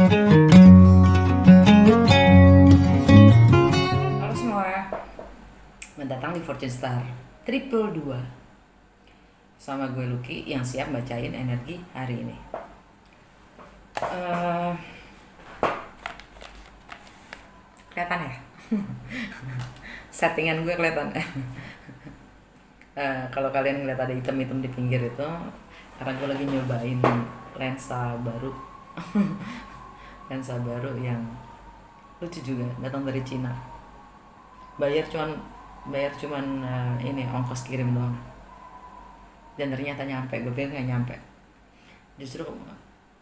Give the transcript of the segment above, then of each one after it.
Halo semua, mendatang di Fortune Star Triple 2 sama gue Lucky yang siap bacain energi hari ini. Kelihatan ya? Settingan gue kelihatan. Kalau kalian ngeliat ada item-item di pinggir itu, karena gue lagi nyobain lensa baru. Lensa baru yang lucu juga, datang dari Cina. Bayar cuman ini ongkos kirim doang, dan ternyata nyampe. Gue pikir nggak nyampe, justru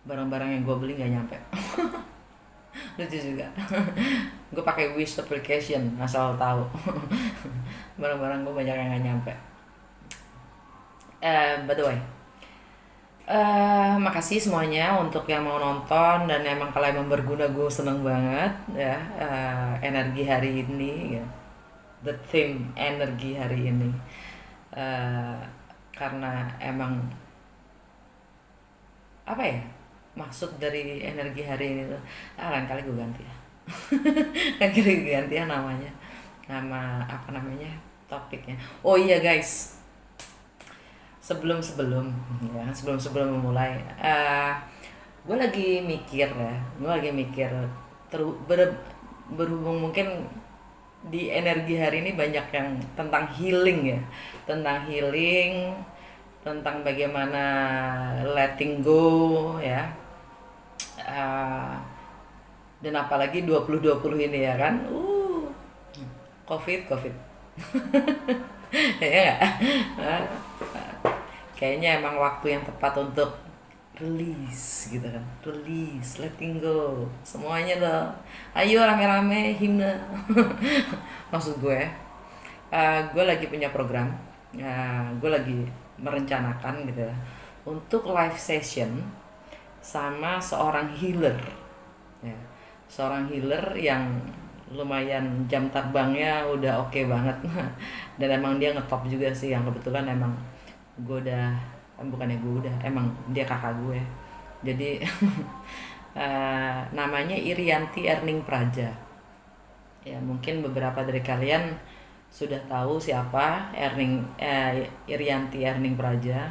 barang-barang yang gue beli nggak nyampe. Lucu juga. Gue pakai Wish application asal tahu. Barang-barang gue banyak yang nggak nyampe. By the way, makasih semuanya untuk yang mau nonton, dan emang kalau emang berguna gue seneng banget ya. Energi hari ini ya, the theme energi hari ini, karena emang apa ya, maksud dari energi hari ini tuh, lain kali gue ganti ya. Lain kali gue ganti ya namanya, nama apa namanya, topiknya. Oh iya guys, sebelum memulai, gue lagi mikir ya, berhubung mungkin di energi hari ini banyak yang tentang healing ya, tentang bagaimana letting go ya. Dan apalagi 2020 ini ya kan, covid. Ya nggak? Kayaknya emang waktu yang tepat untuk release gitu kan, letting go semuanya loh. Ayo rame-rame himne. Maksud gue lagi punya program, gue lagi merencanakan gitu ya, untuk live session sama seorang healer ya, seorang healer yang lumayan jam terbangnya udah oke banget. Dan emang dia ngetop juga sih, yang kebetulan emang emang dia kakak gue. Jadi namanya Irianti Erning Praja ya. Mungkin beberapa dari kalian sudah tahu siapa Irianti Erning Praja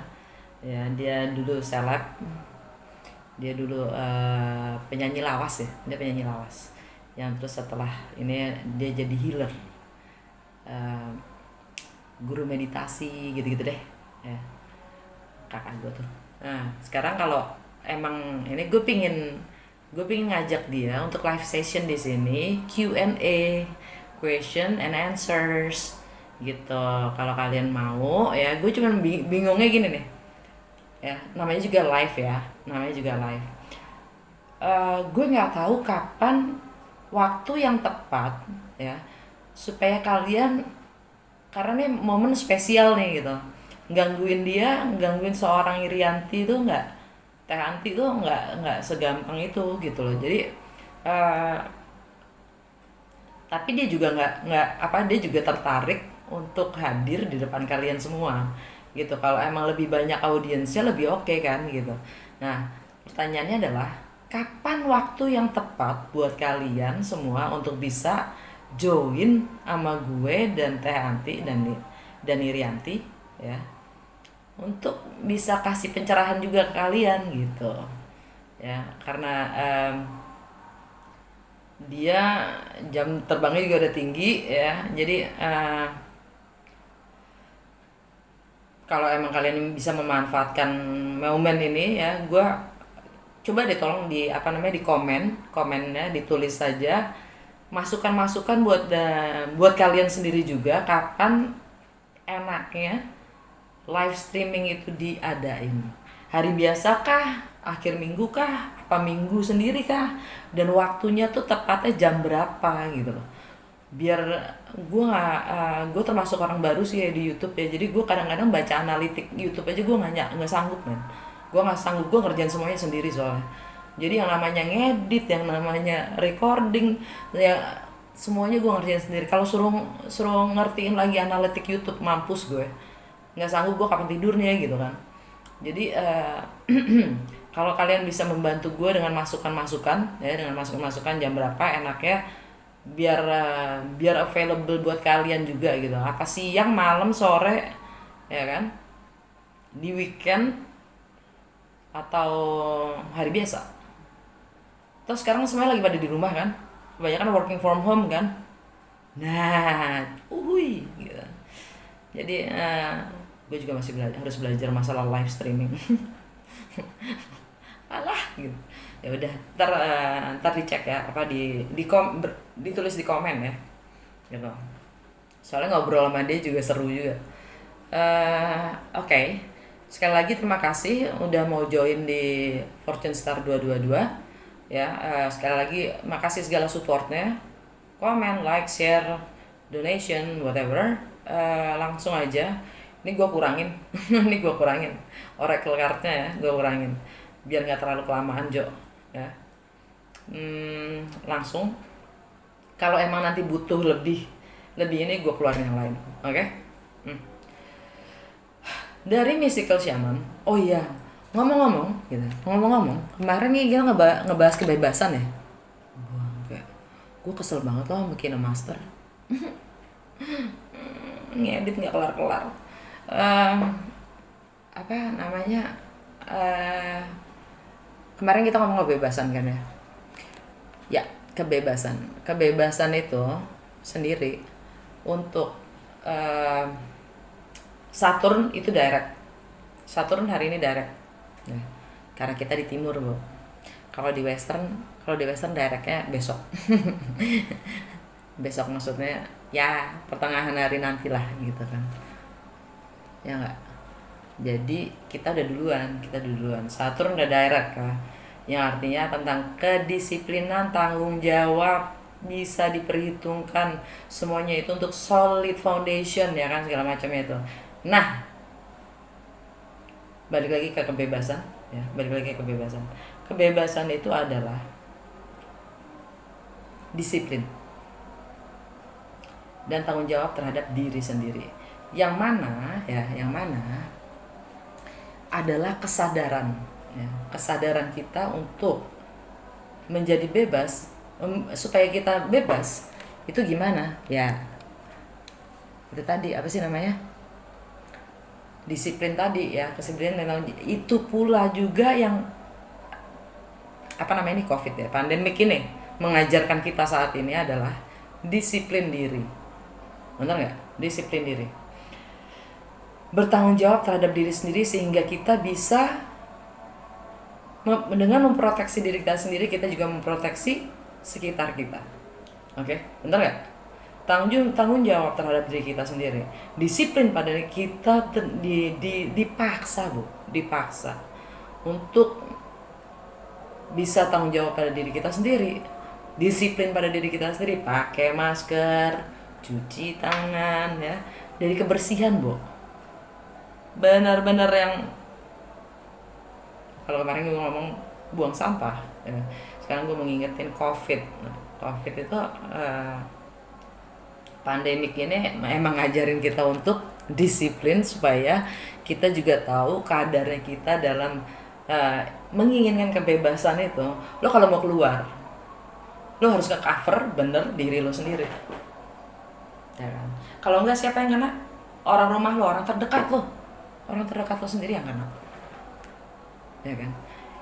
ya. Dia dulu seleb, dia dulu penyanyi lawas ya, dia penyanyi lawas yang terus setelah ini dia jadi healer, guru meditasi gitu-gitu deh ya, kakak gue tuh. Nah sekarang kalau emang ini gue pingin ngajak dia untuk live session di sini, Q&A, question and answers gitu. Kalau kalian mau ya, gue cuman bingungnya gini nih ya, namanya juga live. Gue nggak tahu kapan waktu yang tepat ya, supaya kalian, karena ini momen spesial nih gitu, gangguin seorang Irianti itu nggak, Teh Anti tuh nggak segampang itu gitu loh. Jadi tapi dia juga dia juga tertarik untuk hadir di depan kalian semua gitu. Kalau emang lebih banyak audiensnya lebih oke kan gitu. Nah pertanyaannya adalah, kapan waktu yang tepat buat kalian semua untuk bisa join sama gue dan Teh Anti dan Irianti ya, untuk bisa kasih pencerahan juga ke kalian gitu ya. Karena dia jam terbangnya juga udah tinggi ya. Jadi kalau emang kalian bisa memanfaatkan momen ini ya, gue coba deh tolong di komennya ditulis saja masukan buat kalian sendiri juga, kapan enaknya live streaming itu diadain. Hari biasa kah, akhir minggu kah, apa minggu sendiri kah, dan waktunya tuh tepatnya jam berapa gitu loh. Biar gue termasuk orang baru sih ya di YouTube ya. Jadi gue kadang-kadang baca analitik YouTube aja gue nggak sanggup men. Gue nggak sanggup, gue ngerjain semuanya sendiri soalnya. Jadi yang namanya ngedit, yang namanya recording ya, semuanya gue ngerjain sendiri. Kalau suruh ngertiin lagi analitik YouTube, mampus gue, nggak sanggup gue, kapan tidurnya gitu kan. Jadi Kalau kalian bisa membantu gue dengan masukan-masukan ya, dengan masukan-masukan jam berapa enaknya, biar available buat kalian juga gitu. Apa siang, malam, sore, ya kan? Di weekend atau hari biasa. Terus sekarang semuanya lagi pada di rumah kan? Kebanyakan working from home kan? Nah, gitu. Jadi gue juga masih harus belajar masalah live streaming. Alah gitu. Ya udah, ntar dicek ya, apa ditulis di komen ya. Gitu. Soalnya ngobrol sama dia juga seru juga. Oke. Sekali lagi terima kasih udah mau join di Fortune Star 222 ya. Sekali lagi makasih segala supportnya, komen, like, share, donation, whatever. Langsung aja. Ini gue kurangin, ini gue kurangin Oracle cardnya ya, gue kurangin biar nggak terlalu kelamaan Jo ya. Langsung kalau emang nanti butuh lebih ini gue keluarin yang lain, oke? Dari Mystical Shaman. Oh iya, ngomong-ngomong gitu, kemarin nih kita ngebahas kebebasan ya. Gue kesel banget loh sama Master. Ngedit nggak kelar-kelar. Apa namanya, kemarin kita ngomong kebebasan kan ya. Ya, kebebasan itu sendiri untuk Saturn itu direct. Saturn hari ini direct. Nah, karena kita di timur, Bu. Kalau di western directnya besok. Besok maksudnya ya pertengahan hari nantilah gitu kan. Ya enggak. Jadi kita udah duluan. Saturn udah direct kan. Yang artinya tentang kedisiplinan, tanggung jawab, bisa diperhitungkan, semuanya itu untuk solid foundation ya kan, segala macamnya itu. Nah, balik lagi ke kebebasan ya, kebebasan itu adalah disiplin dan tanggung jawab terhadap diri sendiri, yang mana adalah kesadaran ya, kesadaran kita untuk menjadi bebas. Supaya kita bebas itu gimana ya, itu tadi apa sih namanya, disiplin tadi ya, kedisiplinan. Itu pula juga yang apa namanya, ini COVID ya, pandemik ini mengajarkan kita saat ini adalah disiplin diri. Benar nggak? Disiplin diri, bertanggung jawab terhadap diri sendiri, sehingga kita bisa dengan memproteksi diri kita sendiri, kita juga memproteksi sekitar kita. Oke, benar nggak? Tanggung jawab terhadap diri kita sendiri, disiplin pada diri kita, dipaksa untuk bisa tanggung jawab pada diri kita sendiri, disiplin pada diri kita sendiri, pakai masker, cuci tangan ya, dari kebersihan, Bu. Benar-benar yang kalau kemarin gue ngomong buang sampah ya. Sekarang gue mengingetin COVID. COVID itu pandemik ini emang ngajarin kita untuk disiplin, supaya kita juga tahu kadarnya kita dalam menginginkan kebebasan itu. Lo kalau mau keluar, lo harus ke cover bener diri lo sendiri ya kan? Kalau enggak, siapa yang kena? Orang rumah lo, orang terdekat lo sendiri yang kena ya kan.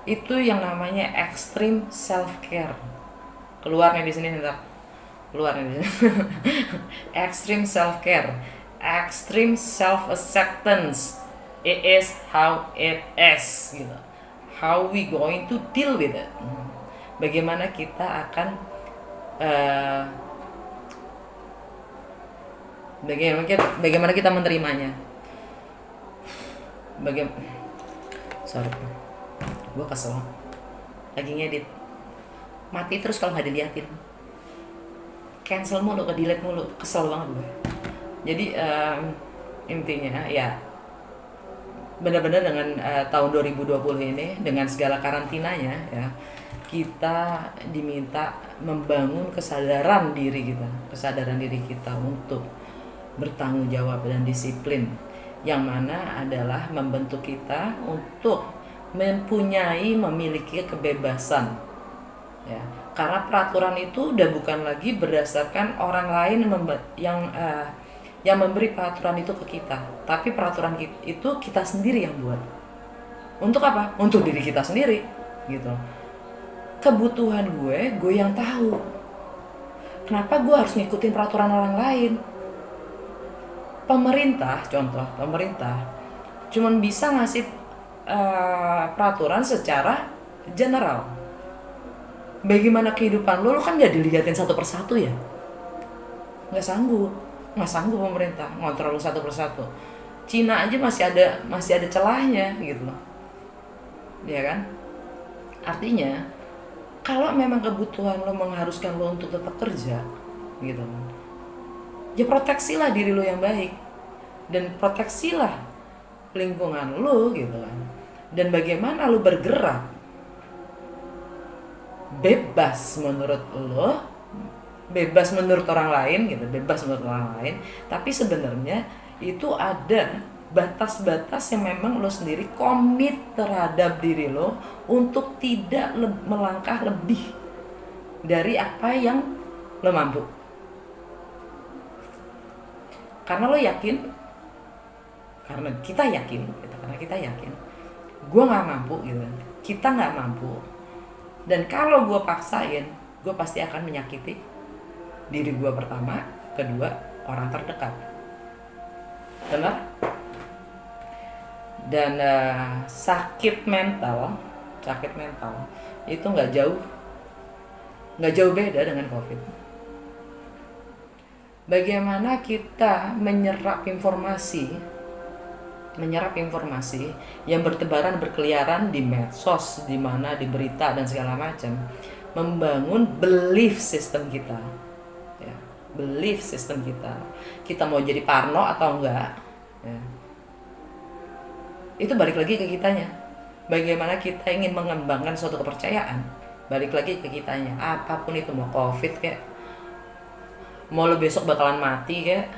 Itu yang namanya extreme self care. Keluar nih di sini, ntar keluar nih di sini. Extreme self care, extreme self acceptance. It is how it is gitu. How we going to deal with it. Bagaimana kita akan bagaimana kita menerimanya. Sorry, gue kesel lagi ngedit, mati terus kalau nggak diliatin, cancel mulu, ke delete mulu, kesel banget gue. Jadi intinya ya benar-benar dengan tahun 2020 ini, dengan segala karantinanya ya, kita diminta membangun kesadaran diri kita untuk bertanggung jawab dan disiplin, yang mana adalah membentuk kita untuk memiliki kebebasan, ya. Karena peraturan itu udah bukan lagi berdasarkan orang lain yang memberi peraturan itu ke kita, tapi peraturan itu kita sendiri yang buat. Untuk apa? Untuk diri kita sendiri, gitu. Kebutuhan gue yang tahu. Kenapa gue harus ngikutin peraturan orang lain? Contoh pemerintah cuman bisa ngasih peraturan secara general. Bagaimana kehidupan lo kan gak dilihatin satu persatu ya. Nggak sanggup pemerintah ngontrol lo satu persatu. Cina aja masih ada celahnya gitu loh, ya kan. Artinya kalau memang kebutuhan lo mengharuskan lo untuk tetap kerja gitu, ya proteksilah diri lo yang baik dan proteksilah lingkungan lo gitu kan. Dan bagaimana lo bergerak bebas menurut lo, bebas menurut orang lain gitu, tapi sebenarnya itu ada batas-batas yang memang lo sendiri komit terhadap diri lo untuk tidak melangkah lebih dari apa yang lo mampu. Karena lo yakin, karena kita yakin gue nggak mampu gitu, kita nggak mampu. Dan kalau gue paksain, gue pasti akan menyakiti diri gue pertama, kedua orang terdekat. Benar? Dan sakit mental itu nggak jauh beda dengan COVID. Bagaimana kita menyerap informasi yang berkeliaran di medsos, di mana, di berita dan segala macam, membangun belief system kita, ya, kita mau jadi parno atau enggak, ya. Itu balik lagi ke kitanya. Bagaimana kita ingin mengembangkan suatu kepercayaan, balik lagi ke kitanya. Apapun itu, mau COVID kayak, mau lo besok bakalan mati kayak,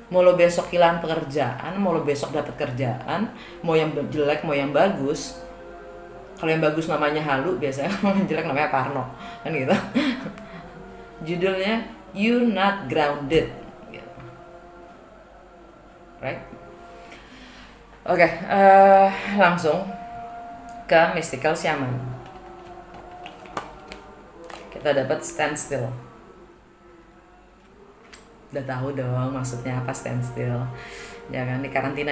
mau lo besok hilang pekerjaan, mau lo besok dapat kerjaan, mau yang jelek mau yang bagus. Kalau yang bagus namanya halu biasanya, kalau yang jelek namanya parno, kan gitu. Judulnya You Not Grounded, right? Oke, langsung ke mystical shaman. Kita dapat standstill. Udah tahu dong maksudnya apa standstill, ya kan? Di karantina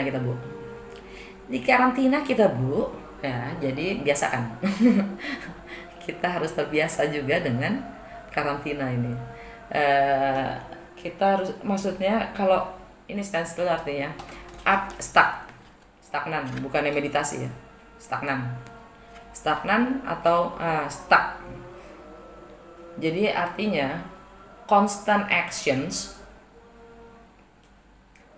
kita bu, ya. Jadi biasakan. Kita harus terbiasa juga dengan karantina ini. Kita harus, maksudnya kalau ini standstill artinya stagnan, bukannya meditasi ya, stagnan atau stuck. Jadi artinya constant actions,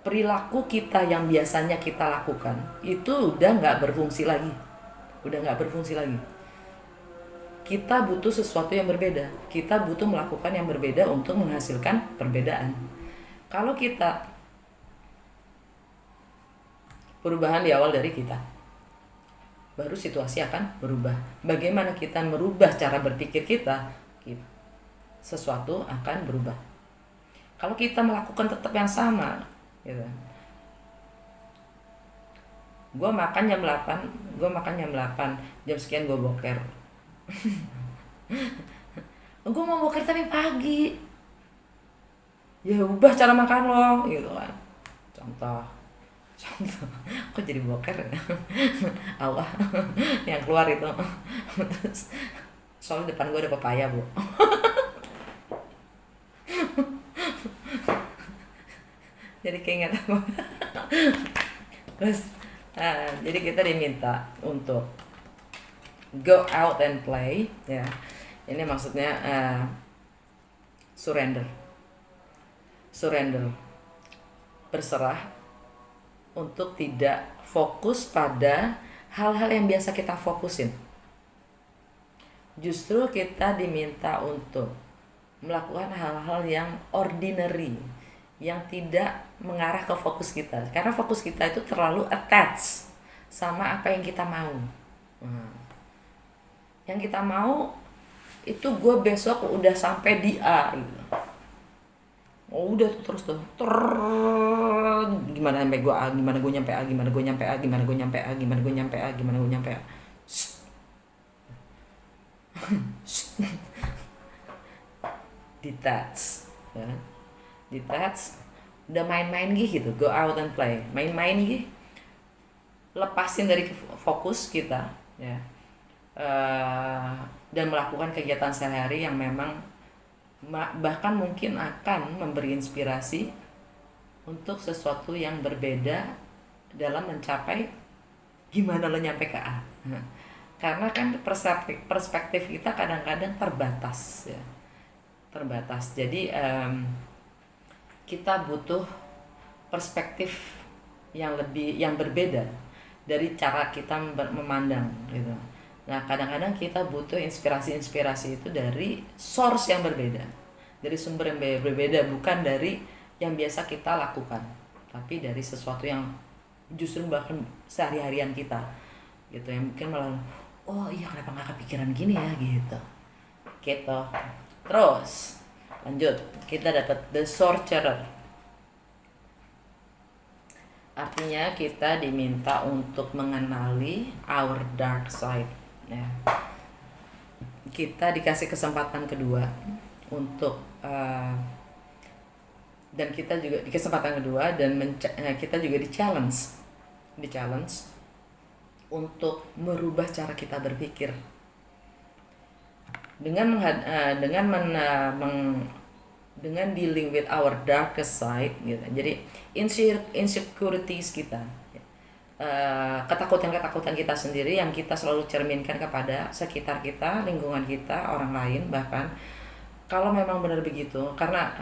perilaku kita yang biasanya kita lakukan itu udah nggak berfungsi lagi. Kita butuh sesuatu yang berbeda. Kita butuh melakukan yang berbeda untuk menghasilkan perbedaan. Kalau kita, perubahan di awal dari kita, baru situasi akan berubah. Bagaimana kita merubah cara berpikir kita, sesuatu akan berubah. Kalau kita melakukan tetap yang sama gitu. Gue makan jam 8, jam sekian gue boker. Gue mau boker tapi pagi. Ya ubah cara makan lo gitu kan. Contoh. Kok jadi boker ya? Allah, yang keluar itu. Soalnya depan gue ada pepaya, Bu. Jadi keinget apa? Terus jadi kita diminta untuk go out and play, ya. Ini maksudnya surrender, berserah, untuk tidak fokus pada hal-hal yang biasa kita fokusin. Justru kita diminta untuk melakukan hal-hal yang ordinary, yang tidak mengarah ke fokus kita. Karena fokus kita itu terlalu attached sama apa yang kita mau. Nah, yang kita mau itu gue besok udah sampai di A gitu. Oh udah tuh terus tuh gimana sampai gue A, gimana gue nyampe A, gimana gue nyampe A, gimana gue nyampe A, gimana gue nyampe A, gimana gue nyampe A. Detach ya. Detach, udah main-main gitu, go out and play, main-main gitu, lepasin dari fokus kita ya. Dan melakukan kegiatan sehari-hari yang memang bahkan mungkin akan memberi inspirasi untuk sesuatu yang berbeda dalam mencapai gimana lo nyampe ke A. Karena kan perspektif kita kadang-kadang terbatas ya, terbatas. Jadi kita butuh perspektif yang berbeda dari cara kita memandang gitu. Nah, kadang-kadang kita butuh inspirasi-inspirasi itu dari source yang berbeda, dari sumber yang berbeda, bukan dari yang biasa kita lakukan, tapi dari sesuatu yang justru bahkan sehari-harian kita gitu, yang mungkin malah oh iya kenapa nggak kepikiran gini ya gitu. Terus lanjut, kita dapat the sorcerer. Artinya kita diminta untuk mengenali our dark side ya. Kita dikasih kesempatan kedua untuk dan kita juga di kesempatan kedua dan kita juga di challenge untuk merubah cara kita berpikir dengan dengan dealing with our darkest side gitu. Jadi insecurities kita, ketakutan kita sendiri yang kita selalu cerminkan kepada sekitar kita, lingkungan kita, orang lain bahkan. Kalau memang benar begitu, karena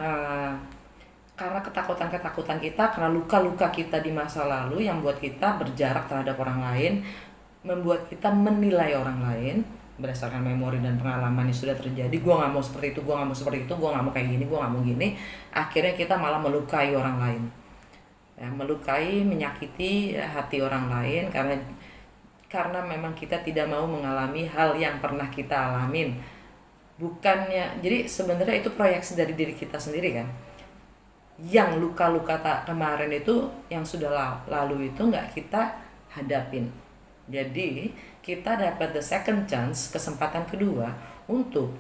ketakutan kita, karena luka-luka kita di masa lalu yang buat kita berjarak terhadap orang lain, membuat kita menilai orang lain berdasarkan memori dan pengalaman yang sudah terjadi. Gue nggak mau seperti itu, gue nggak mau seperti itu, gue nggak mau kayak gini, gue nggak mau gini. Akhirnya kita malah melukai orang lain ya, melukai, menyakiti hati orang lain karena memang kita tidak mau mengalami hal yang pernah kita alamin. Bukannya, jadi sebenarnya itu proyeksi dari diri kita sendiri kan, yang luka-luka kemarin itu yang sudah lalu itu nggak kita hadapin. Jadi kita dapat the second chance, kesempatan kedua untuk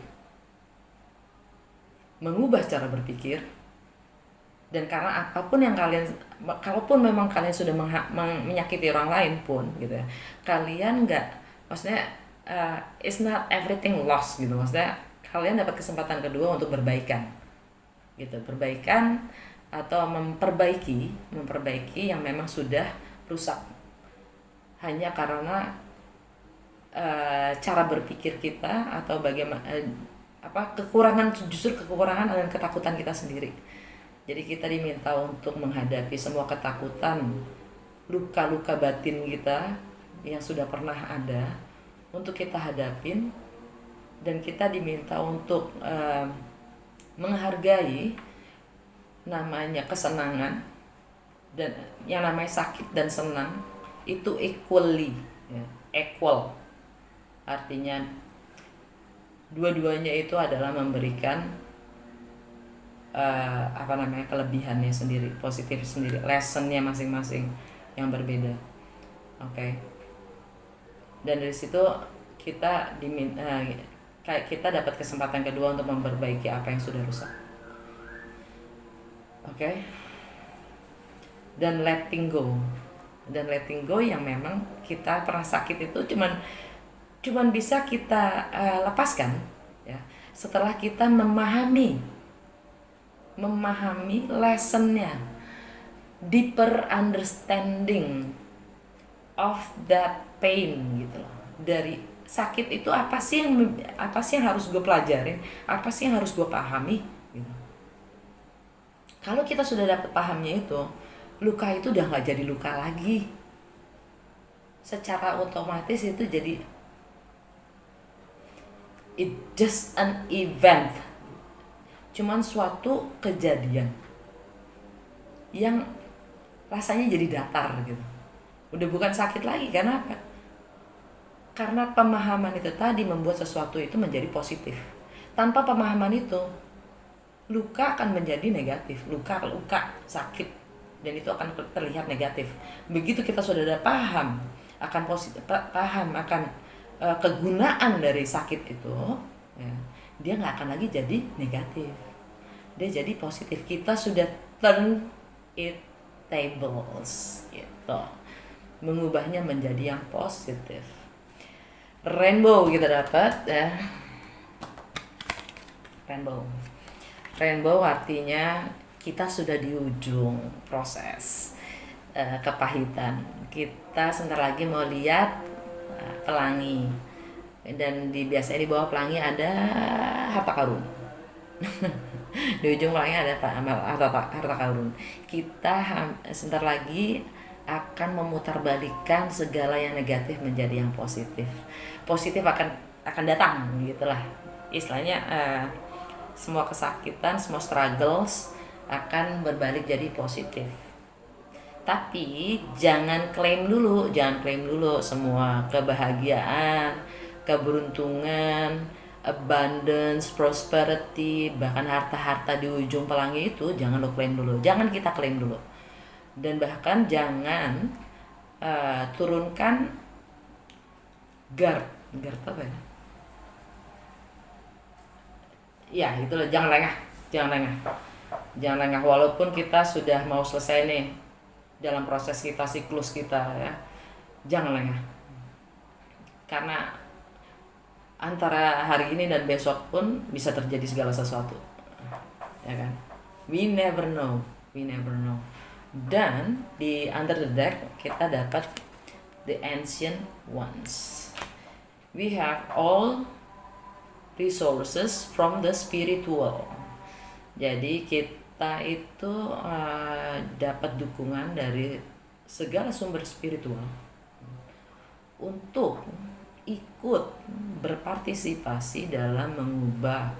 mengubah cara berpikir. Dan karena apapun yang kalaupun memang kalian sudah menyakiti orang lain pun gitu ya, kalian nggak, maksudnya it's not everything lost gitu, maksudnya kalian dapat kesempatan kedua untuk berbaikan gitu, berbaikan atau memperbaiki yang memang sudah rusak hanya karena cara berpikir kita atau bagaimana kekurangan dan ketakutan kita sendiri. Jadi kita diminta untuk menghadapi semua ketakutan, luka-luka batin kita yang sudah pernah ada untuk kita hadapin, dan kita diminta untuk menghargai namanya kesenangan, dan yang namanya sakit dan senang itu equally ya, equal. Artinya dua-duanya itu adalah memberikan kelebihannya sendiri, positif sendiri, lessonnya masing-masing yang berbeda. Oke. Dan dari situ kita kita dapat kesempatan kedua untuk memperbaiki apa yang sudah rusak. Oke. Dan letting go yang memang kita pernah sakit itu cuman bisa kita lepaskan ya setelah kita memahami lessonnya, deeper understanding of that pain gitu loh. Dari sakit itu apa sih yang harus gue pelajarin, apa sih yang harus gue pahami gitu. Kalau kita sudah dapat pahamnya itu, luka itu udah nggak jadi luka lagi, secara otomatis itu jadi it just an event, cuman suatu kejadian yang rasanya jadi datar gitu. Udah bukan sakit lagi. Karena apa? Karena pemahaman itu tadi membuat sesuatu itu menjadi positif. Tanpa pemahaman itu, luka akan menjadi negatif. Luka sakit, dan itu akan terlihat negatif. Begitu kita sudah ada paham akan positif, paham akan kegunaan dari sakit itu, ya, dia nggak akan lagi jadi negatif, dia jadi positif. Kita sudah turn it tables gitu, mengubahnya menjadi yang positif. Rainbow kita dapat ya. Rainbow artinya kita sudah di ujung proses kepahitan. Kita sebentar lagi mau lihat pelangi, dan biasanya di bawah pelangi ada harta karun. Di ujung pelangi ada harta karun. Kita sebentar lagi akan memutarbalikkan segala yang negatif menjadi yang positif. Positif akan datang, gitulah istilahnya. Semua kesakitan, semua struggles akan berbalik jadi positif. Tapi jangan klaim dulu semua kebahagiaan, keberuntungan, abundance, prosperity, bahkan harta-harta di ujung pelangi itu jangan lo klaim dulu. Jangan kita klaim dulu. Dan bahkan jangan turunkan guard apa ya? Ya itulah, jangan lengah walaupun kita sudah mau selesai nih dalam proses kita, siklus kita ya. Jangan lengah, karena antara hari ini dan besok pun bisa terjadi segala sesuatu, ya kan. We never know. Dan di under the deck kita dapat the ancient ones. We have all resources from the spiritual. Jadi kita itu dapat dukungan dari segala sumber spiritual untuk ikut berpartisipasi dalam mengubah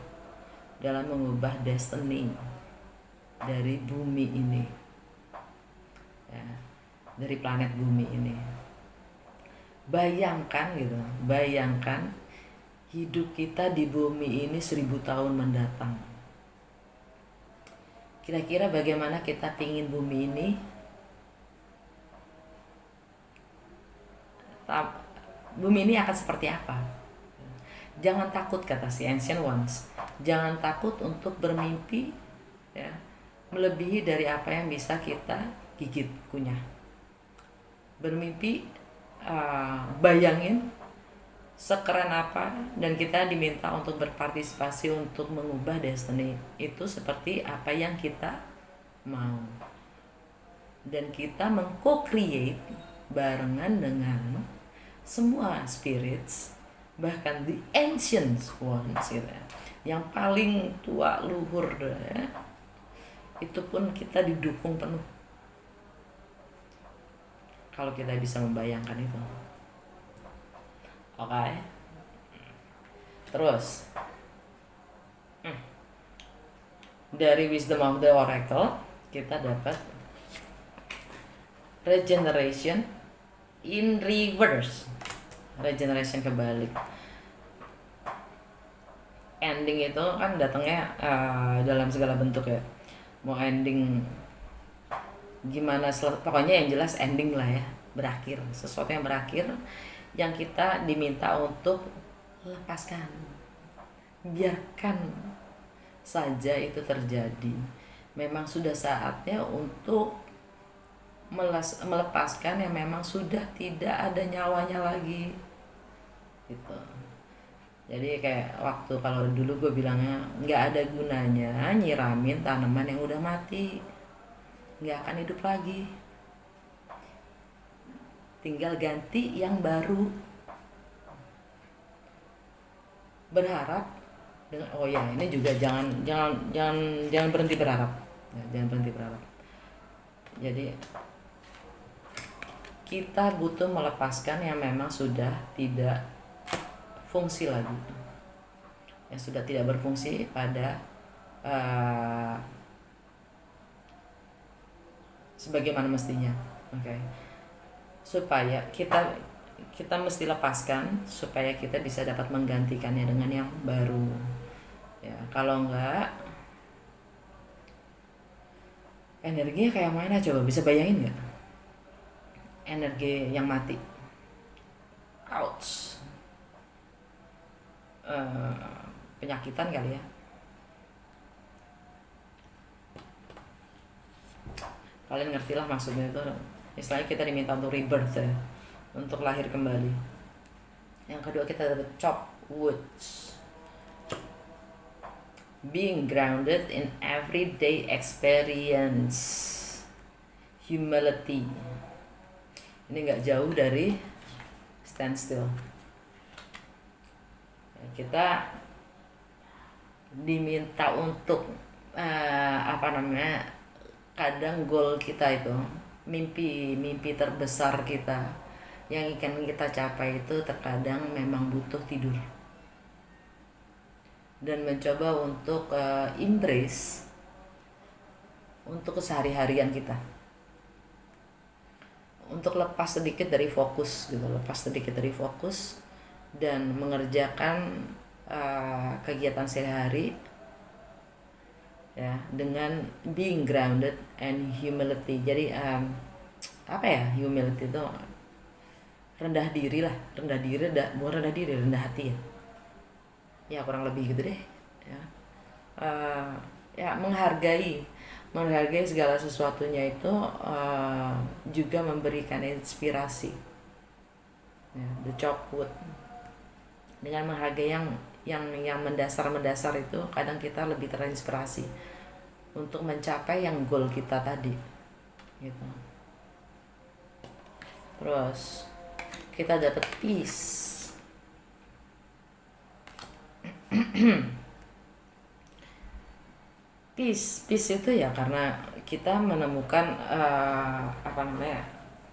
destiny dari bumi ini, ya, dari planet bumi ini. Bayangkan hidup kita di bumi ini 1000 tahun mendatang. Kira-kira bagaimana kita pingin bumi ini? Bumi ini akan seperti apa? Jangan takut, kata si Ancient Ones. Jangan takut untuk bermimpi, ya, melebihi dari apa yang bisa kita gigit, kunyah. Bermimpi, bayangin sekeren apa, dan kita diminta untuk berpartisipasi untuk mengubah destiny itu seperti apa yang kita mau, dan kita meng-co-create barengan dengan semua spirits, bahkan the ancient ones gitu ya, yang paling tua luhur ya, itu pun kita didukung penuh kalau kita bisa membayangkan itu. Oke. Terus dari Wisdom of the Oracle kita dapat regeneration in reverse. Regeneration kebalik. Ending itu kan datangnya dalam segala bentuk ya. Mau ending gimana, pokoknya yang jelas ending lah ya, berakhir, sesuatu yang berakhir, yang kita diminta untuk lepaskan, biarkan saja itu terjadi. Memang sudah saatnya untuk melepaskan yang memang sudah tidak ada nyawanya lagi gitu. Jadi kayak waktu kalau dulu gue bilangnya nggak ada gunanya nyiramin tanaman yang udah mati, nggak akan hidup lagi, tinggal ganti yang baru. Berharap dengan ini juga jangan berhenti berharap ya, jangan berhenti berharap. Jadi kita butuh melepaskan yang memang sudah tidak fungsi lagi, yang sudah tidak berfungsi pada sebagaimana mestinya. Oke. supaya kita kita mesti lepaskan supaya kita bisa dapat menggantikannya dengan yang baru. Ya, kalau enggak energinya kayak mana coba bisa bayangin nggak? Energi yang mati. Ouch. Penyakitan kali ya. Kalian ngerti lah maksudnya itu. Istilahnya kita diminta untuk rebirth ya, untuk lahir kembali. Yang kedua kita dapat chop woods. Being grounded in everyday experience. Humility. Ini nggak jauh dari stand still. Kita diminta untuk kadang goal kita itu, mimpi terbesar kita yang ingin kita capai itu terkadang memang butuh tidur dan mencoba untuk embrace untuk kesehari-harian kita, untuk lepas sedikit dari fokus gitu, dan mengerjakan kegiatan sehari-hari ya dengan being grounded and humility. Jadi humility itu rendah diri, rendah hati ya kurang lebih gitu deh ya. Menghargai segala sesuatunya itu juga memberikan inspirasi ya, the chopwood. Dengan menghargai yang mendasar itu kadang kita lebih terinspirasi untuk mencapai yang goal kita tadi gitu. Terus kita dapat peace. peace itu ya karena kita menemukan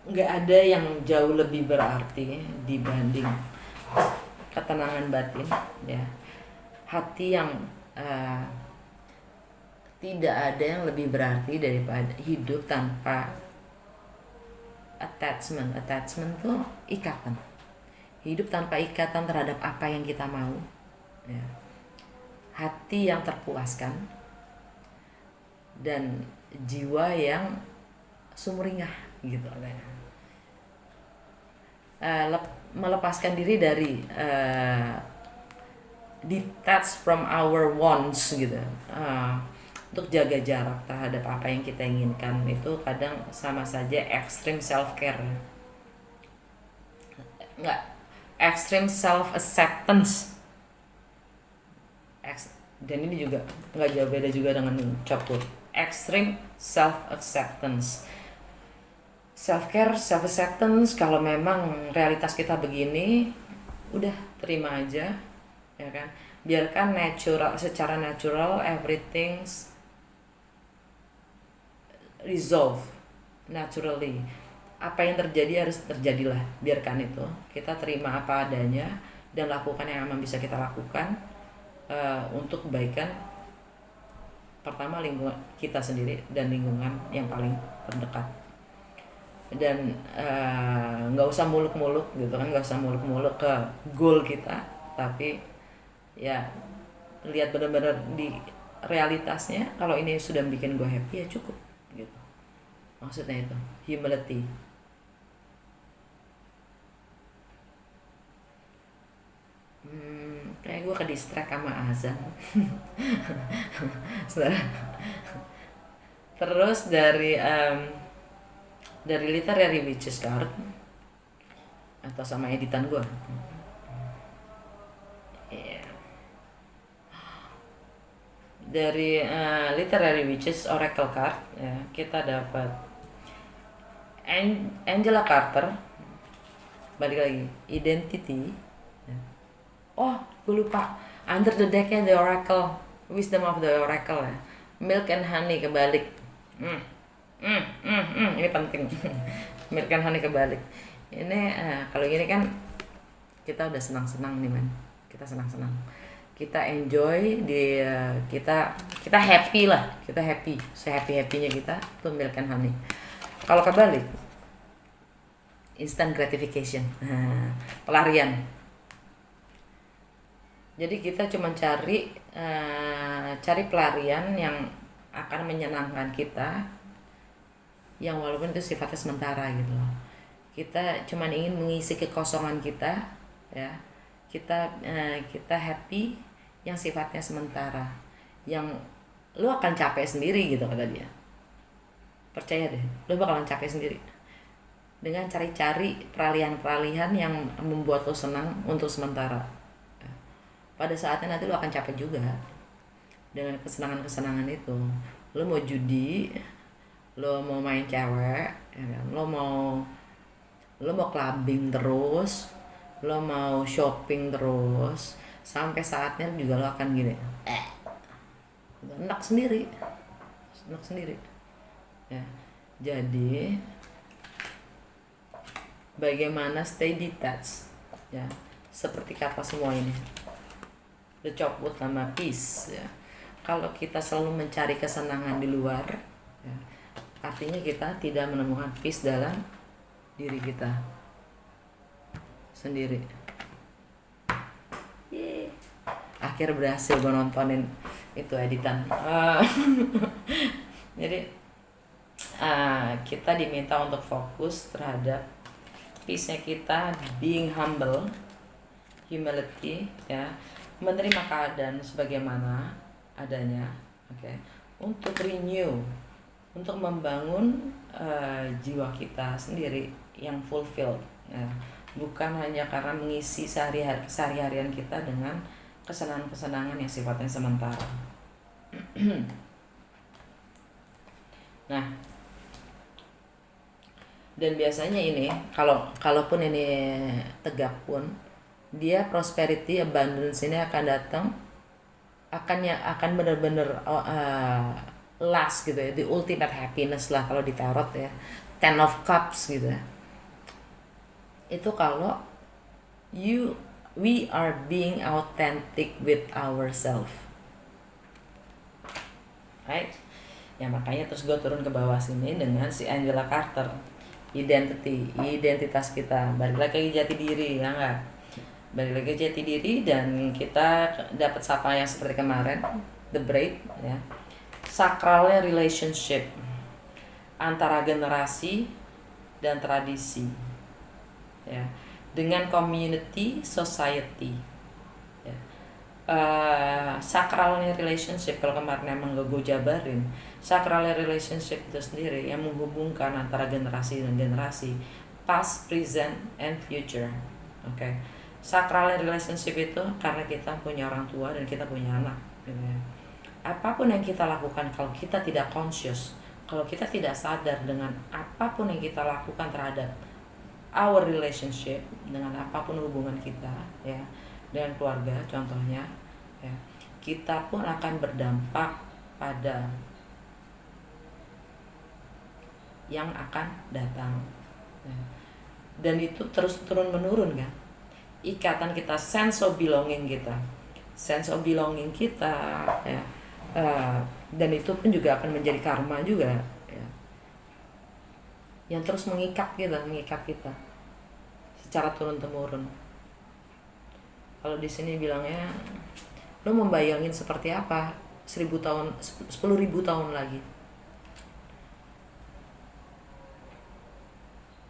nggak ada yang jauh lebih berarti dibanding ketenangan batin ya, hati yang tidak ada yang lebih berarti daripada hidup tanpa attachment tuh ikatan, hidup tanpa ikatan terhadap apa yang kita mau ya. Hati yang terpuaskan dan jiwa yang sumringah gitu melepaskan diri dari detach from our wants gitu, untuk jaga jarak terhadap apa yang kita inginkan itu kadang sama saja extreme self care, nggak extreme self acceptance. Dan ini juga nggak jauh beda juga dengan copot, extreme self acceptance. Self care, self acceptance, kalau memang realitas kita begini, udah terima aja, ya kan. Biarkan secara natural everything's resolve naturally. Apa yang terjadi harus terjadilah, biarkan itu. Kita terima apa adanya dan lakukan yang memang bisa kita lakukan untuk kebaikan pertama lingkungan kita sendiri dan lingkungan yang paling terdekat. Dan nggak usah muluk-muluk gitu kan, nggak usah muluk-muluk ke goal kita, tapi ya lihat benar-benar di realitasnya. Kalau ini sudah bikin gue happy ya cukup gitu, maksudnya itu humility. Kayak gue ke distract sama azan. Terus dari literary witches card atau sama editan gue dari literary witches oracle card ya, kita dapat Angela Carter, balik lagi identity ya. Gue lupa, under the decknya the oracle, wisdom of the oracle ya, milk and honey kebalik. Ini penting. Milk and honey kebalik. Ini kalau gini kan kita udah senang-senang nih man. Kita senang-senang. Kita enjoy di kita happy lah. Kita happy. Se-happy-happynya kita tuh milk and honey. Kalau kebalik instant gratification, pelarian. Jadi kita cuma cari pelarian yang akan menyenangkan kita, yang walaupun itu sifatnya sementara gitu loh. Kita cuma ingin mengisi kekosongan kita, ya. Kita happy yang sifatnya sementara, yang lu akan capek sendiri gitu kata dia. Percaya deh, lu bakalan capek sendiri dengan cari-cari peralihan-peralihan yang membuat lu senang untuk sementara. Pada saatnya nanti lu akan capek juga dengan kesenangan-kesenangan itu. Lu mau judi, lu mau main cewek, ya kan? Lu mau clubbing terus, lu mau shopping terus, sampai saatnya juga lu akan gini, enak sendiri, ya. Jadi bagaimana stay detached, ya, seperti kata semua ini, the Chopwood sama peace, ya. Kalau kita selalu mencari kesenangan di luar, ya, artinya kita tidak menemukan peace dalam diri kita sendiri. Yeay. Akhir berhasil gue nontonin itu editan. Jadi kita diminta untuk fokus terhadap peace-nya kita, being humble, humility, ya, menerima keadaan sebagaimana adanya, oke, untuk renew, untuk membangun jiwa kita sendiri yang fulfilled, ya. Bukan hanya karena mengisi sehari-harian kita dengan kesenangan-kesenangan yang sifatnya sementara. Nah, dan biasanya ini kalaupun ini tegak pun, dia prosperity, abundance ini akan datang, akan benar-benar last gitu ya, the ultimate happiness lah kalau di tarot ya, Ten of Cups gitu ya. Itu kalau we are being authentic with ourselves, right? Ya makanya terus gue turun ke bawah sini dengan si Angela Carter, identitas kita, balik lagi jati diri, ya enggak? Balik lagi jati diri, dan kita dapat sapa yang seperti kemarin, the break, ya, sakralnya relationship antara generasi dan tradisi, ya, dengan community, society, ya. Sakralnya relationship, kalau kemarin emang gak gue jabarin, sakralnya relationship itu sendiri yang menghubungkan antara generasi dan generasi, past, present, and future, oke. Sakralnya relationship itu karena kita punya orang tua dan kita punya anak, gitu ya. Apapun yang kita lakukan, kalau kita tidak conscious, kalau kita tidak sadar dengan apapun yang kita lakukan terhadap our relationship, dengan apapun hubungan kita, ya, dengan keluarga contohnya, ya, kita pun akan berdampak pada yang akan datang, ya. Dan itu terus turun menurun kan, ikatan kita, sense of belonging kita, ya, dan itu pun juga akan menjadi karma juga, ya, yang terus mengikat kita secara turun temurun. Kalau di sini bilangnya, lo membayangin seperti apa 10.000 tahun, 10.000 tahun lagi.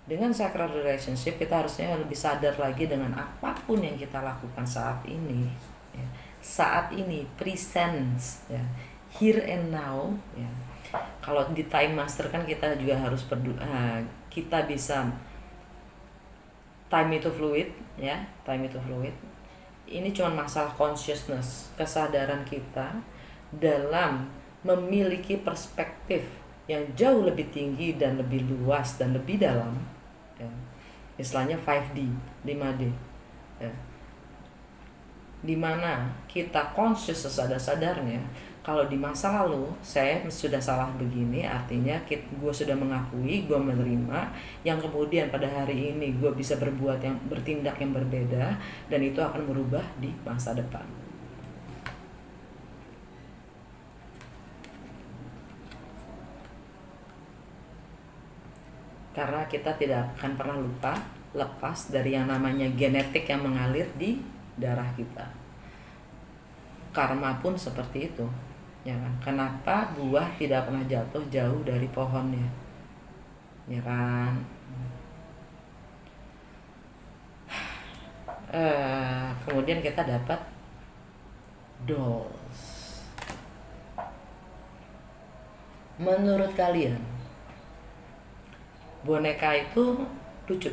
Dengan sacred relationship kita harusnya lebih sadar lagi dengan apapun yang kita lakukan saat ini, ya. Saat ini, presence, ya, here and now, ya. Kalau di Time Master kan kita juga harus kita bisa, time itu fluid, ya, time itu fluid. Ini cuma masalah consciousness, kesadaran kita dalam memiliki perspektif yang jauh lebih tinggi dan lebih luas dan lebih dalam, ya. Istilahnya 5D, 5D, ya. Dimana kita conscious sesadar-sadarnya, kalau di masa lalu saya sudah salah begini, artinya gue sudah mengakui, gue menerima, yang kemudian pada hari ini gue bisa bertindak yang berbeda, dan itu akan berubah di masa depan. Karena kita tidak akan pernah lupa lepas dari yang namanya genetik yang mengalir di darah kita. Karma pun seperti itu, ya kan? Kenapa buah tidak pernah jatuh jauh dari pohonnya, ya kan? Kemudian kita dapat dolls. Menurut kalian, boneka itu lucu?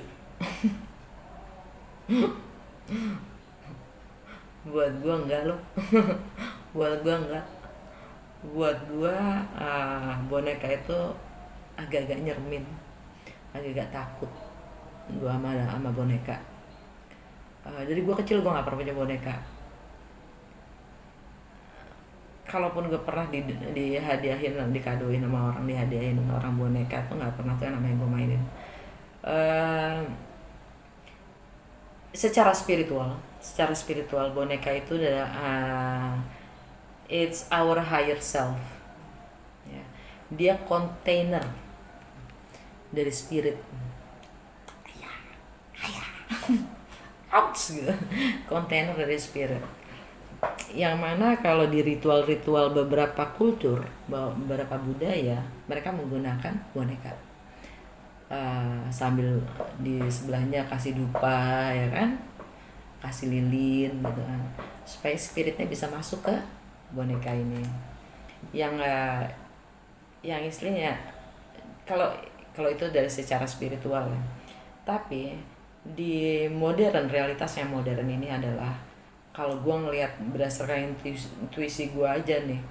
Buat gua enggak loh. Buat gua enggak. Buat gua boneka itu agak-agak nyermin, agak-agak takut gua sama boneka. Jadi gua kecil gua nggak pernah punya boneka. Kalaupun gue pernah dihadiahin, dikadoin sama orang, dihadiahin sama orang boneka tuh nggak pernah tuh yang namanya gue mainin. Secara spiritual boneka itu adalah it's our higher self, ya. Dia kontainer dari spirit, ouch gitu. Kontainer dari spirit, yang mana kalau di ritual-ritual beberapa kultur, beberapa budaya, mereka menggunakan boneka. Sambil di sebelahnya kasih dupa, ya kan, kasih lilin gitu kan, supaya spiritnya bisa masuk ke boneka ini. Yang istilahnya, kalau itu dari secara spiritual ya. Tapi di realitas yang modern ini adalah, kalau gue ngelihat berdasarkan intuisi gue aja nih,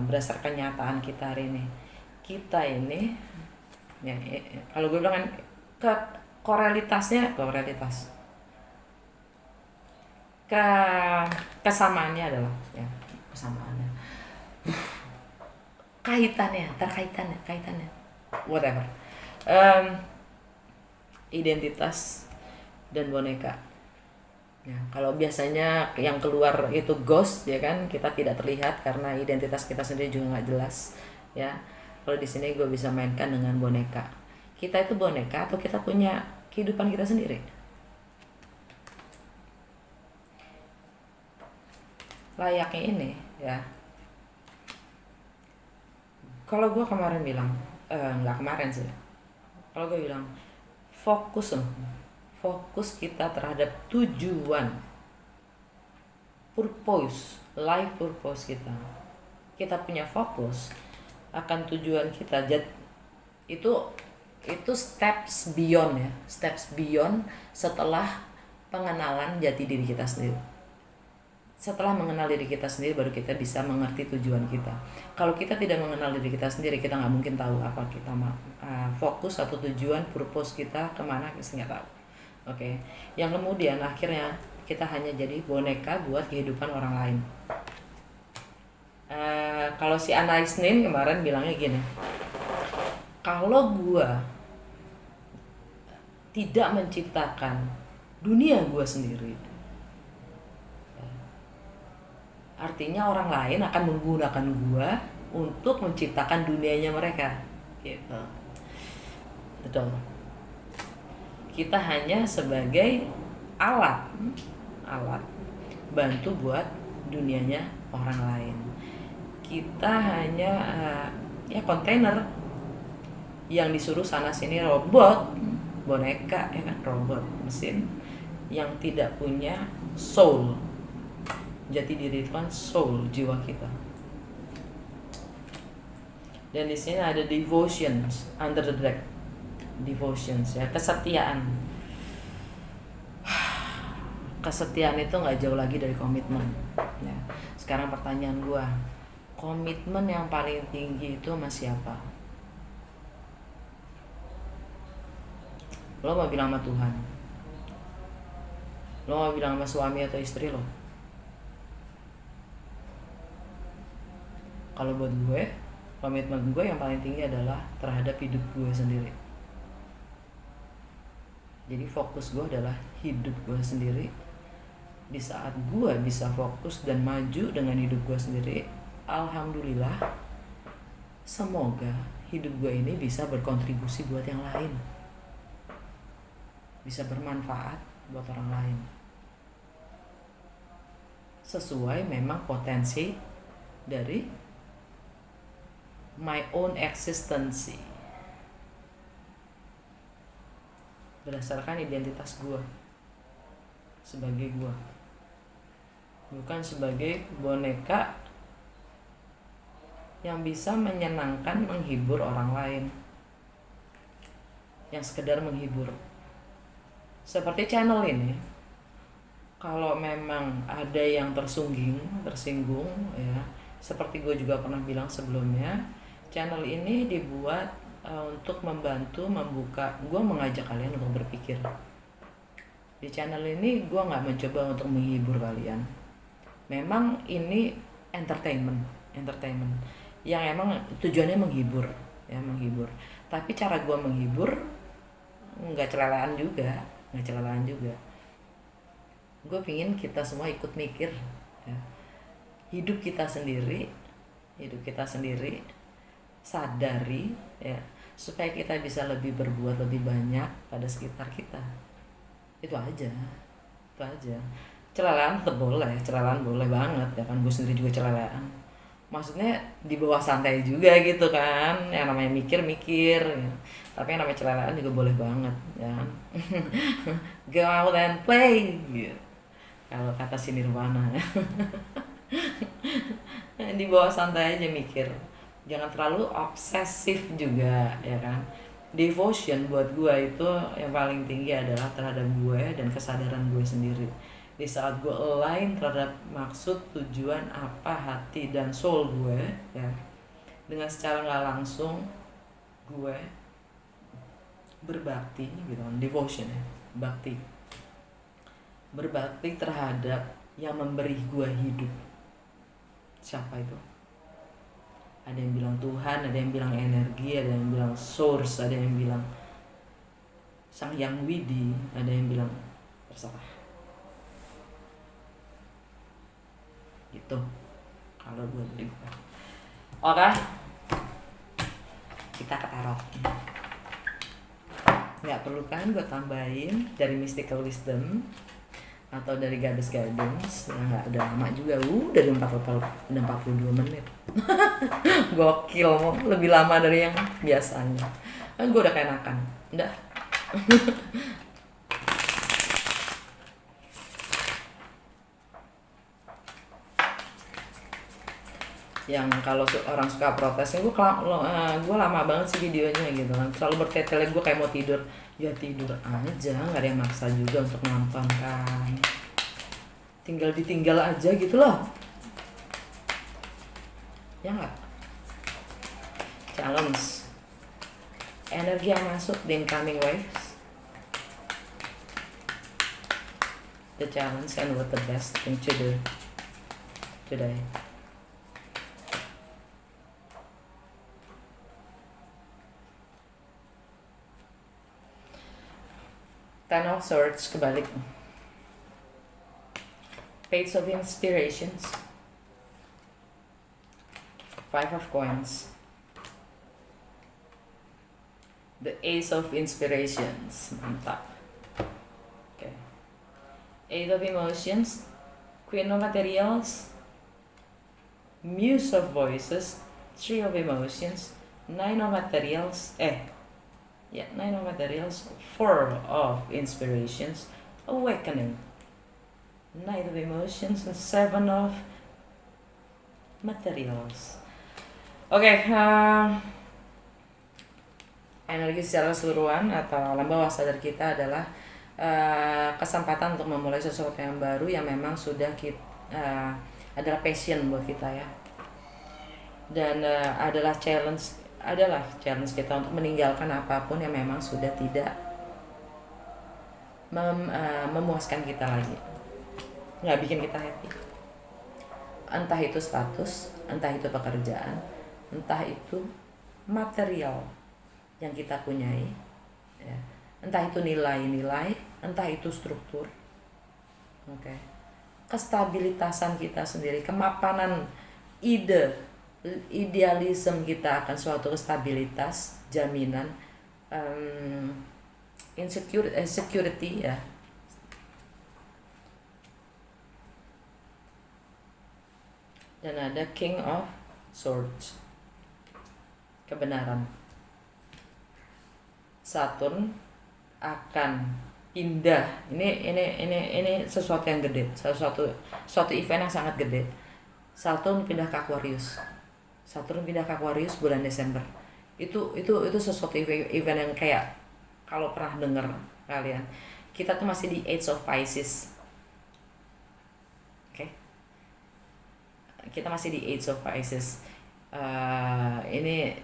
berdasarkan kenyataan kita hari ini, kita ini ya, kalau gue bilang kan kesamaannya adalah, ya, kesamaannya, kaitannya whatever, identitas dan boneka. Ya, kalau biasanya yang keluar itu ghost, ya kan, kita tidak terlihat karena identitas kita sendiri juga nggak jelas, ya. Kalau di sini gue bisa mainkan dengan boneka. Kita itu boneka atau kita punya kehidupan kita sendiri? Layaknya ini, ya. Kalau gue kemarin bilang, nggak kemarin sih. Kalau gue bilang fokus kita terhadap tujuan, life purpose kita. Kita punya fokus akan tujuan kita. Itu steps beyond setelah pengenalan jati diri kita sendiri. Setelah mengenal diri kita sendiri, baru kita bisa mengerti tujuan kita. Kalau kita tidak mengenal diri kita sendiri, kita nggak mungkin tahu apa kita fokus atau tujuan, purpose kita kemana, kita nggak tahu. Oke. Yang kemudian akhirnya kita hanya jadi boneka buat kehidupan orang lain. Kalau si Anais Nin kemarin bilangnya gini, kalau gua tidak menciptakan dunia gua sendiri, artinya orang lain akan menggunakan gua untuk menciptakan dunianya mereka, gitu. Betul. Kita hanya sebagai alat bantu buat dunianya orang lain. Kita hanya kontainer yang disuruh sana sini, robot, boneka, ya kan, robot, mesin yang tidak punya soul. Jati diri itu kan soul, jiwa kita. Dan di sini ada devotions, under the deck, devotions, ya, kesetiaan. Kesetiaan itu nggak jauh lagi dari komitmen. Ya. Sekarang pertanyaan gua, komitmen yang paling tinggi itu sama siapa? Lo mau bilang sama Tuhan? Lo mau bilang sama suami atau istri lo? Kalau buat gue, komitmen gue yang paling tinggi adalah terhadap hidup gue sendiri. Jadi fokus gue adalah hidup gue sendiri. Di saat gue bisa fokus dan maju dengan hidup gue sendiri, alhamdulillah, semoga hidup gue ini bisa berkontribusi buat yang lain, bisa bermanfaat buat orang lain, sesuai memang potensi dari my own existence, berdasarkan identitas gue sebagai gue, bukan sebagai boneka yang bisa menyenangkan, menghibur orang lain, yang sekedar menghibur. Seperti channel ini, kalau memang ada yang tersinggung ya, seperti gue juga pernah bilang sebelumnya, channel ini dibuat untuk membantu membuka, gue mengajak kalian untuk berpikir. Di channel ini gue nggak mencoba untuk menghibur kalian, memang ini entertainment yang emang tujuannya menghibur ya, menghibur. Tapi cara gue menghibur nggak celelaan juga. Gue pingin kita semua ikut mikir ya. hidup kita sendiri, sadari ya, supaya kita bisa lebih berbuat lebih banyak pada sekitar kita. Itu aja. Celelaan tetap boleh, celelaan boleh banget ya kan, gue sendiri juga celelaan. Maksudnya di bawah santai juga gitu kan, yang namanya mikir ya. Tapi yang namanya celelaan juga boleh banget ya kan. Go out and play gitu, kalau kata si Nirvana. Di bawah santai aja mikir, jangan terlalu obsesif juga ya kan. Devotion buat gue itu yang paling tinggi adalah terhadap gue dan kesadaran gue sendiri. Di saat gue align terhadap maksud, tujuan, apa, hati, dan soul gue ya, dengan secara gak langsung gue berbakti gitu kan, devotion ya, berbakti terhadap yang memberi gue hidup. Siapa itu? Ada yang bilang Tuhan, ada yang bilang energi, ada yang bilang source, ada yang bilang Sang Yang Widi, ada yang bilang terserah. Gitu kalau buat gue. Oke, kita ke tarot. Nggak perlu kan gue tambahin dari mystical wisdom atau dari Goddess Guidance, yang nggak ada lama juga, dari 42 menit. Gokil, lebih lama dari yang biasanya. Kan gue udah keenakan, udah. Yang kalau orang suka protesnya, gue lama banget sih videonya gitu kan, selalu bertele-tele, gue kayak mau tidur, ya tidur aja, nggak ada yang maksa juga untuk nonton kan, tinggal ditinggal aja gitu loh ya nggak. Challenge energi yang masuk di incoming waves, the challenge and what the best thing to do today. Ten of Swords kebalik, Page of Inspirations, Five of Coins, the Ace of Inspirations, mantap. Okay. Eight of Emotions, Queen of Materials, Muse of Voices, Three of Emotions, Nine of Materials, Nine of Materials, Four of Inspirations, Awakening, Knight of Emotions, and Seven of Materials. Oke, energi secara keseluruhan atau alam bawah sadar kita adalah kesempatan untuk memulai sesuatu yang baru yang memang sudah adalah passion buat kita ya, dan adalah challenge kita untuk meninggalkan apapun yang memang sudah tidak memuaskan kita lagi, nggak bikin kita happy. Entah itu status, entah itu pekerjaan, entah itu material yang kita punyai ya. Entah itu nilai-nilai, entah itu struktur, kestabilitasan kita sendiri, kemapanan ide idealisme kita akan suatu stabilitas, jaminan, security ya. Dan ada King of Swords, kebenaran. Saturn akan pindah. Ini sesuatu yang gede, suatu event yang sangat gede. Saturn pindah ke Aquarius. Bulan Desember. Itu sesuatu event yang kayak, kalau pernah dengar kalian, kita tuh masih di Age of Pisces. Oke. Kita masih di Age of Pisces. Ini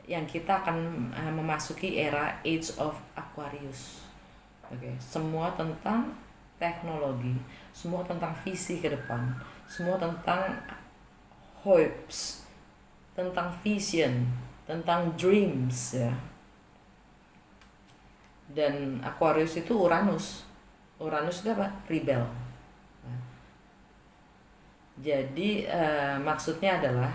yang kita akan memasuki era Age of Aquarius. Oke. Semua tentang teknologi, semua tentang visi ke depan, semua tentang hopes, tentang vision, tentang dreams ya. Dan Aquarius itu Uranus itu apa? Rebel. Jadi maksudnya adalah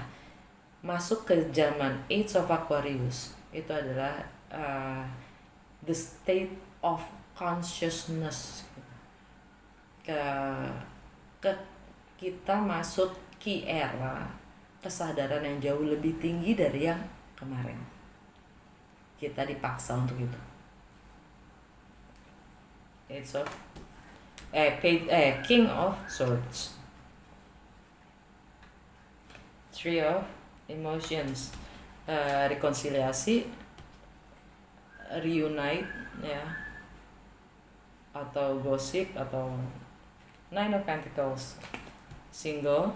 masuk ke zaman Age of Aquarius itu adalah the state of consciousness. Kita masuk ke era kesadaran yang jauh lebih tinggi dari yang kemarin. Kita dipaksa untuk itu. King of Swords, Three of Emotions, rekonsiliasi, reunite ya, atau gosip, atau Nine of Pentacles, single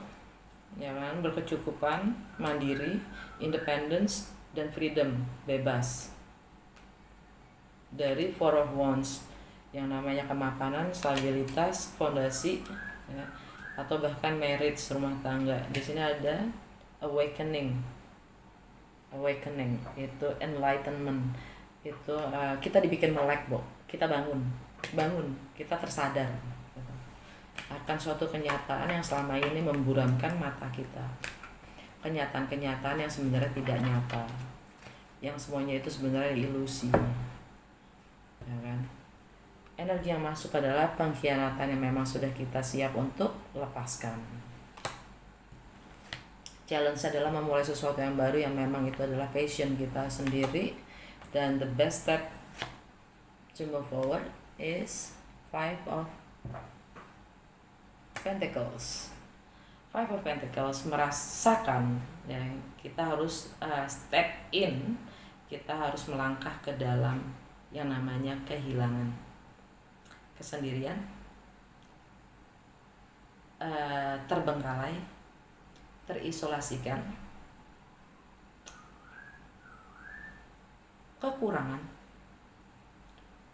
ya kan, berkecukupan, mandiri, independence, dan freedom, bebas. Dari Four of Wands, yang namanya kemapanan, stabilitas, fondasi ya, atau bahkan marriage, rumah tangga. Di sini ada awakening itu enlightenment, itu kita dibikin melek, kita bangun, kita tersadar gitu, akan suatu kenyataan yang selama ini memburamkan mata kita, kenyataan yang sebenarnya tidak nyata, yang semuanya itu sebenarnya ilusi ya kan. Energi yang masuk adalah pengkhianatan yang memang sudah kita siap untuk lepaskan. Challenge adalah memulai sesuatu yang baru yang memang itu adalah passion kita sendiri. Dan the best step to move forward is Five of Pentacles. Five of Pentacles merasakan ya, kita harus step in, kita harus melangkah ke dalam yang namanya kehilangan, kesendirian, terbengkalai, terisolasikan, kekurangan,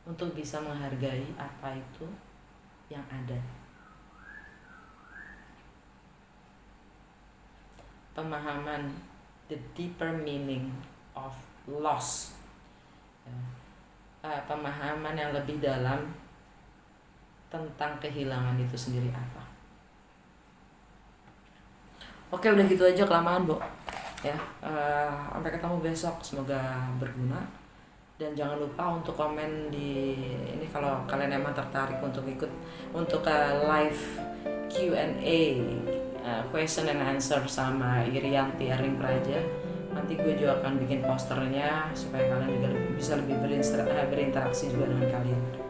untuk bisa menghargai apa itu yang ada. Pemahaman the deeper meaning of loss, pemahaman yang lebih dalam tentang kehilangan itu sendiri apa. Oke, udah gitu aja, kelamaan ya. Sampai ketemu besok, semoga berguna. Dan jangan lupa untuk komen di ini kalau kalian emang tertarik untuk ikut untuk live Q&A, question and answer sama Irianti Erling Praja. Nanti gue juga akan bikin posternya supaya kalian juga bisa lebih berinteraksi juga dengan kalian.